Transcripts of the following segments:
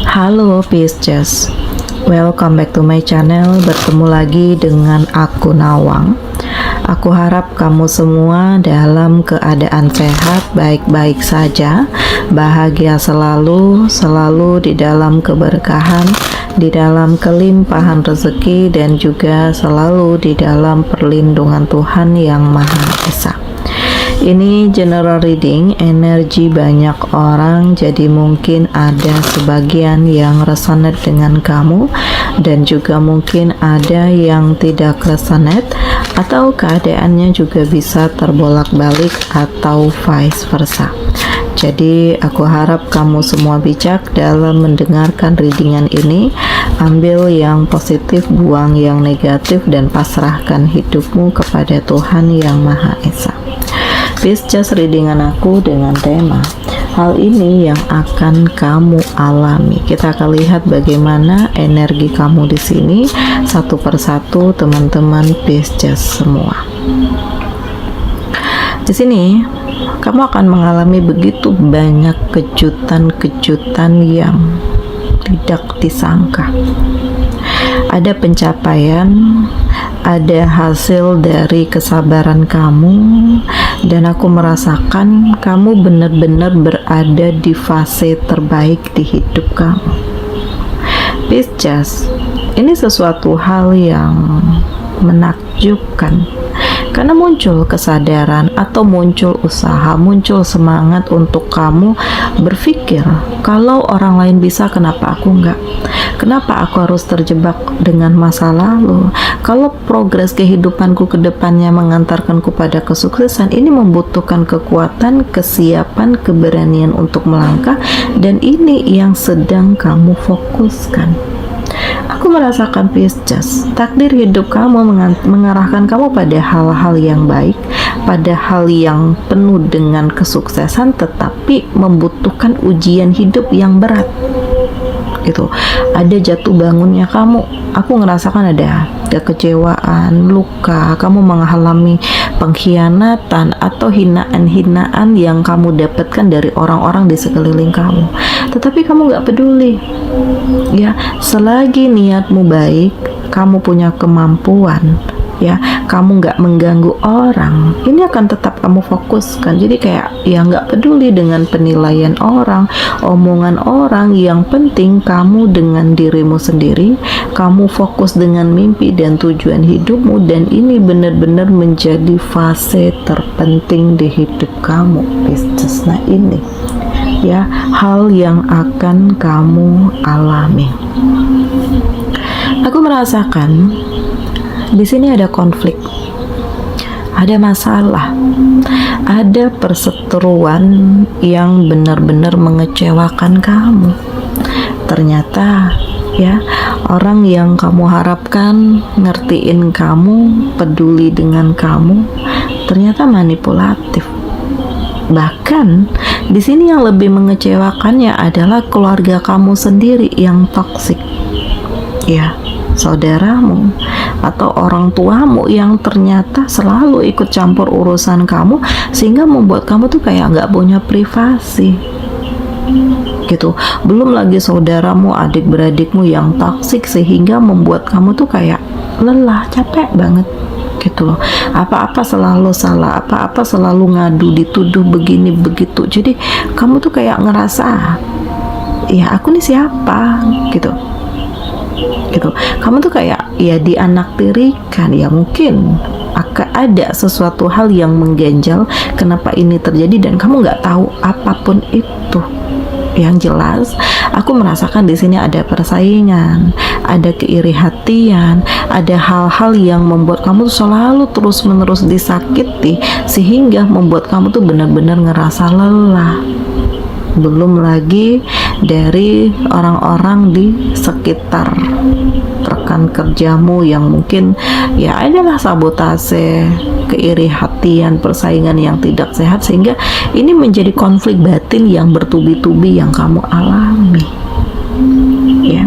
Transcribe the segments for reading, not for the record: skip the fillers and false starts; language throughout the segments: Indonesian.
Halo Pisces, welcome back to my channel. Bertemu lagi dengan aku Nawang. Aku harap kamu semua dalam keadaan sehat, baik-baik saja, bahagia selalu, selalu di dalam keberkahan, di dalam kelimpahan rezeki, dan juga selalu di dalam perlindungan Tuhan Yang Maha Esa. Ini general reading, energi banyak orang, jadi mungkin ada sebagian yang resonate dengan kamu dan juga mungkin ada yang tidak resonate, atau keadaannya juga bisa terbolak-balik atau vice versa. Jadi aku harap kamu semua bijak dalam mendengarkan readingan ini. Ambil yang positif, buang yang negatif, dan pasrahkan hidupmu kepada Tuhan Yang Maha Esa. Pisces, readingan aku dengan tema hal ini yang akan kamu alami. Kita akan lihat bagaimana energi kamu di sini satu persatu, teman-teman Pisces semua. Di sini kamu akan mengalami begitu banyak kejutan-kejutan yang tidak disangka. Ada pencapaian, ada hasil dari kesabaran kamu, dan aku merasakan kamu benar-benar berada di fase terbaik di hidup kamu. Pisces, ini sesuatu hal yang menakjubkan karena muncul kesadaran atau muncul usaha, muncul semangat untuk kamu berpikir, kalau orang lain bisa, kenapa aku enggak? Kenapa aku harus terjebak dengan masa lalu? Kalau progres kehidupanku ke depannya mengantarkanku pada kesuksesan, ini membutuhkan kekuatan, kesiapan, keberanian untuk melangkah, dan ini yang sedang kamu fokuskan. Aku merasakan Pisces, takdir hidup kamu mengarahkan kamu pada hal-hal yang baik, pada hal yang penuh dengan kesuksesan, tetapi membutuhkan ujian hidup yang berat. Gitu. Ada jatuh bangunnya kamu. Aku ngerasakan ada kekecewaan, luka, kamu mengalami pengkhianatan atau hinaan-hinaan yang kamu dapatkan dari orang-orang di sekeliling kamu. Tetapi kamu gak peduli. Ya, selagi niatmu baik, kamu punya kemampuan, ya, kamu nggak mengganggu orang, ini akan tetap kamu fokuskan. Jadi kayak ya nggak peduli dengan penilaian orang, omongan orang, yang penting kamu dengan dirimu sendiri, kamu fokus dengan mimpi dan tujuan hidupmu, dan ini benar-benar menjadi fase terpenting di hidup kamu, Pisces. Nah ini ya hal yang akan kamu alami. Aku merasakan di sini ada konflik, ada masalah, ada perseteruan yang benar-benar mengecewakan kamu. Ternyata ya, orang yang kamu harapkan ngertiin kamu, peduli dengan kamu, ternyata manipulatif. Bahkan di sini yang lebih mengecewakannya adalah keluarga kamu sendiri yang toksik. Ya, saudaramu atau orang tuamu yang ternyata selalu ikut campur urusan kamu, sehingga membuat kamu tuh kayak nggak punya privasi gitu. Belum lagi saudaramu, adik-beradikmu yang toksik, sehingga membuat kamu tuh kayak lelah, capek banget gitu loh. Apa-apa selalu salah, apa-apa selalu ngadu, dituduh begini begitu. Jadi kamu tuh kayak ngerasa, ya aku nih siapa gitu. Kamu tuh kayak ya dianaktirikan. Ya mungkin akan ada sesuatu hal yang mengganjal kenapa ini terjadi, dan kamu nggak tahu apapun itu. Yang jelas aku merasakan di sini ada persaingan, ada keiri hatian, ada hal-hal yang membuat kamu selalu terus-menerus disakiti, sehingga membuat kamu tuh benar-benar ngerasa lelah. Belum lagi dari orang-orang di sekitar rekan kerjamu yang mungkin ya adalah sabotase, keiri hatian, persaingan yang tidak sehat, sehingga ini menjadi konflik batin yang bertubi-tubi yang kamu alami. Ya,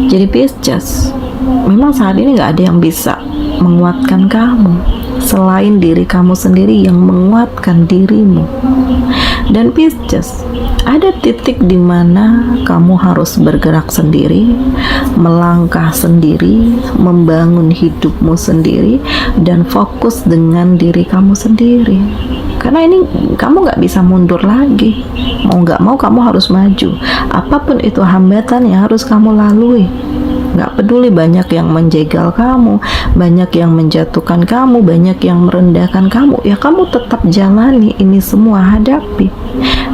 jadi Pisces, memang saat ini nggak ada yang bisa menguatkan kamu selain diri kamu sendiri yang menguatkan dirimu. Dan Pisces, Ada titik di mana kamu harus bergerak sendiri, melangkah sendiri, membangun hidupmu sendiri, dan fokus dengan diri kamu sendiri. Karena ini kamu nggak bisa mundur lagi. Mau nggak mau kamu harus maju. Apapun itu hambatan yang harus kamu lalui. Nggak peduli banyak yang menjegal kamu, banyak yang menjatuhkan kamu, banyak yang merendahkan kamu, ya kamu tetap jalani ini semua, hadapi.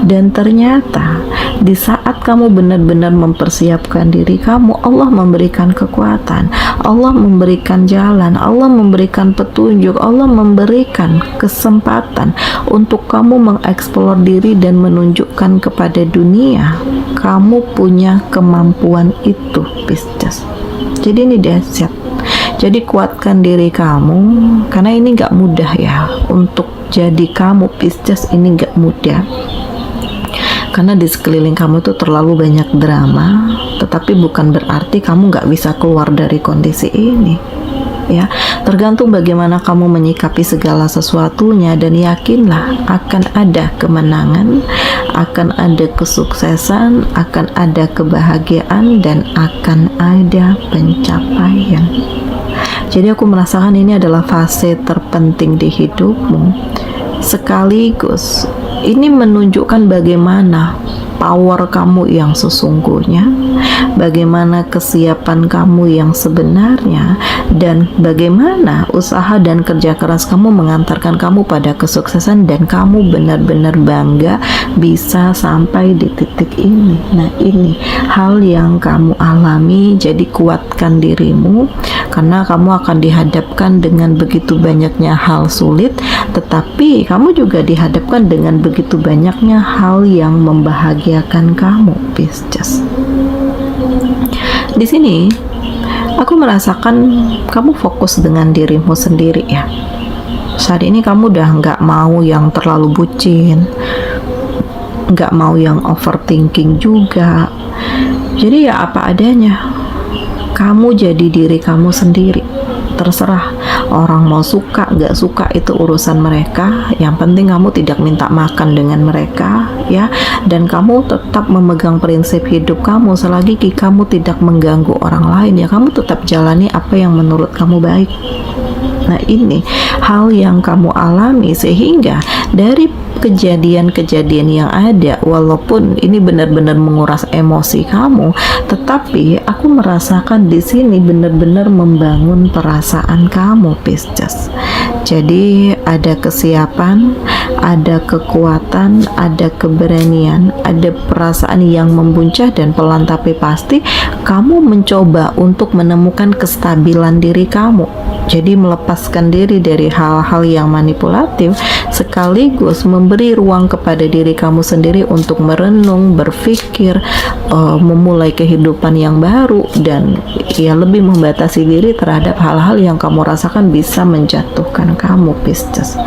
Dan ternyata di saat kamu benar-benar mempersiapkan diri kamu, Allah memberikan kekuatan, Allah memberikan jalan, Allah memberikan petunjuk, Allah memberikan kesempatan untuk kamu mengeksplor diri dan menunjukkan kepada dunia kamu punya kemampuan itu, Pisces. Jadi ini dahsyat. Jadi kuatkan diri kamu, karena ini gak mudah ya. Untuk jadi kamu, Pisces, ini gak mudah. Karena di sekeliling kamu itu terlalu banyak drama, tetapi bukan berarti kamu gak bisa keluar dari kondisi ini. Ya, tergantung bagaimana kamu menyikapi segala sesuatunya, dan yakinlah akan ada kemenangan, akan ada kesuksesan, akan ada kebahagiaan, dan akan ada pencapaian. Jadi aku merasakan ini adalah fase terpenting di hidupmu, sekaligus ini menunjukkan bagaimana power kamu yang sesungguhnya, bagaimana kesiapan kamu yang sebenarnya, dan bagaimana usaha dan kerja keras kamu mengantarkan kamu pada kesuksesan, dan kamu benar-benar bangga bisa sampai di titik ini. Nah, ini hal yang kamu alami, jadi kuatkan dirimu, karena kamu akan dihadapkan dengan begitu banyaknya hal sulit, tetapi kamu juga dihadapkan dengan begitu banyaknya hal yang membahagiakan kamu, Pisces. Di sini aku merasakan kamu fokus dengan dirimu sendiri ya. Saat ini kamu udah nggak mau yang terlalu bucin, nggak mau yang overthinking juga. Jadi ya apa adanya, kamu jadi diri kamu sendiri. Terserah orang mau suka nggak suka, itu urusan mereka. Yang penting kamu tidak minta makan dengan mereka ya, dan kamu tetap memegang prinsip hidup kamu. Selagi kamu tidak mengganggu orang lain, ya kamu tetap jalani apa yang menurut kamu baik. Nah, ini hal yang kamu alami, sehingga dari kejadian-kejadian yang ada, walaupun ini benar-benar menguras emosi kamu, tetapi aku merasakan di sini benar-benar membangun perasaan kamu, Pisces. Jadi ada kesiapan, ada kekuatan, ada keberanian, ada perasaan yang membuncah dan pelan tapi pasti kamu mencoba untuk menemukan kestabilan diri kamu. Jadi melepaskan diri dari hal-hal yang manipulatif, sekaligus memberi ruang kepada diri kamu sendiri untuk merenung, berpikir, memulai kehidupan yang baru, dan ya lebih membatasi diri terhadap hal-hal yang kamu rasakan bisa menjatuhkan kamu, Pisces.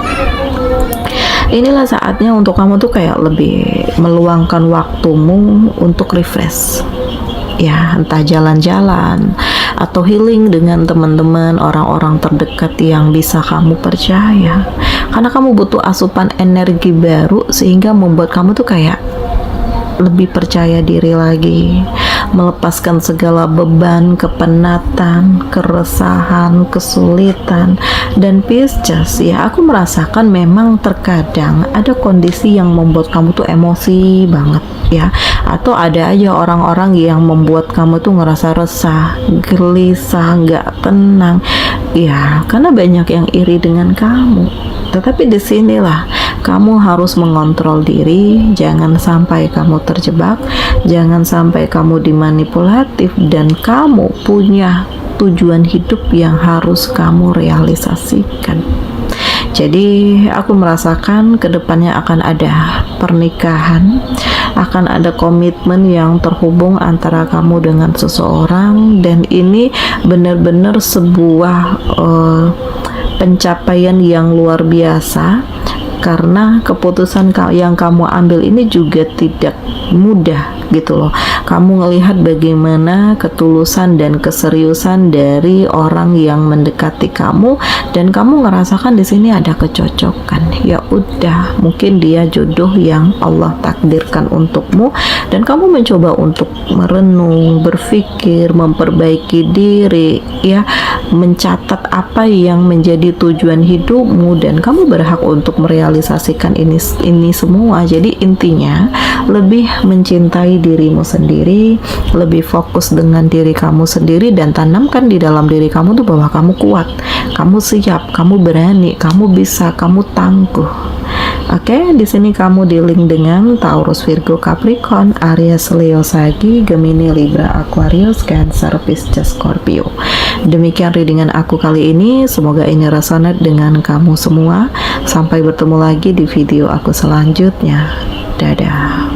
Inilah saatnya untuk kamu tuh kayak lebih meluangkan waktumu untuk refresh ya, entah jalan-jalan atau healing dengan teman-teman, orang-orang terdekat yang bisa kamu percaya, karena kamu butuh asupan energi baru sehingga membuat kamu tuh kayak lebih percaya diri lagi, melepaskan segala beban, kepenatan, keresahan, kesulitan. Dan Pisces ya, aku merasakan memang terkadang ada kondisi yang membuat kamu tuh emosi banget ya, atau ada aja orang-orang yang membuat kamu tuh ngerasa resah, gelisah, nggak tenang ya, karena banyak yang iri dengan kamu. Tetapi disinilah kamu harus mengontrol diri, jangan sampai kamu terjebak, jangan sampai kamu dimanipulatif, dan kamu punya tujuan hidup yang harus kamu realisasikan. Jadi aku merasakan kedepannya akan ada pernikahan, akan ada komitmen yang terhubung antara kamu dengan seseorang, dan ini benar-benar sebuah pencapaian yang luar biasa, karena keputusan yang kamu ambil ini juga tidak mudah gitu loh. Kamu ngelihat bagaimana ketulusan dan keseriusan dari orang yang mendekati kamu, dan kamu ngerasakan di sini ada kecocokan. Ya udah, mungkin dia jodoh yang Allah takdirkan untukmu, dan kamu mencoba untuk merenung, berpikir, memperbaiki diri, ya, mencatat apa yang menjadi tujuan hidupmu, dan kamu berhak untuk merealisasikan ini semua. Jadi intinya lebih mencintai dirimu sendiri, lebih fokus dengan diri kamu sendiri, dan tanamkan di dalam diri kamu tuh bahwa kamu kuat, kamu siap, kamu berani, kamu bisa, kamu tangguh. Oke, di sini kamu di-link dengan Taurus, Virgo, Capricorn, Aries, Leo, Sagi, Gemini, Libra, Aquarius, Cancer, Pisces, Scorpio. Demikian readingan aku kali ini. Semoga ini resonate dengan kamu semua. Sampai bertemu lagi di video aku selanjutnya. Dadah.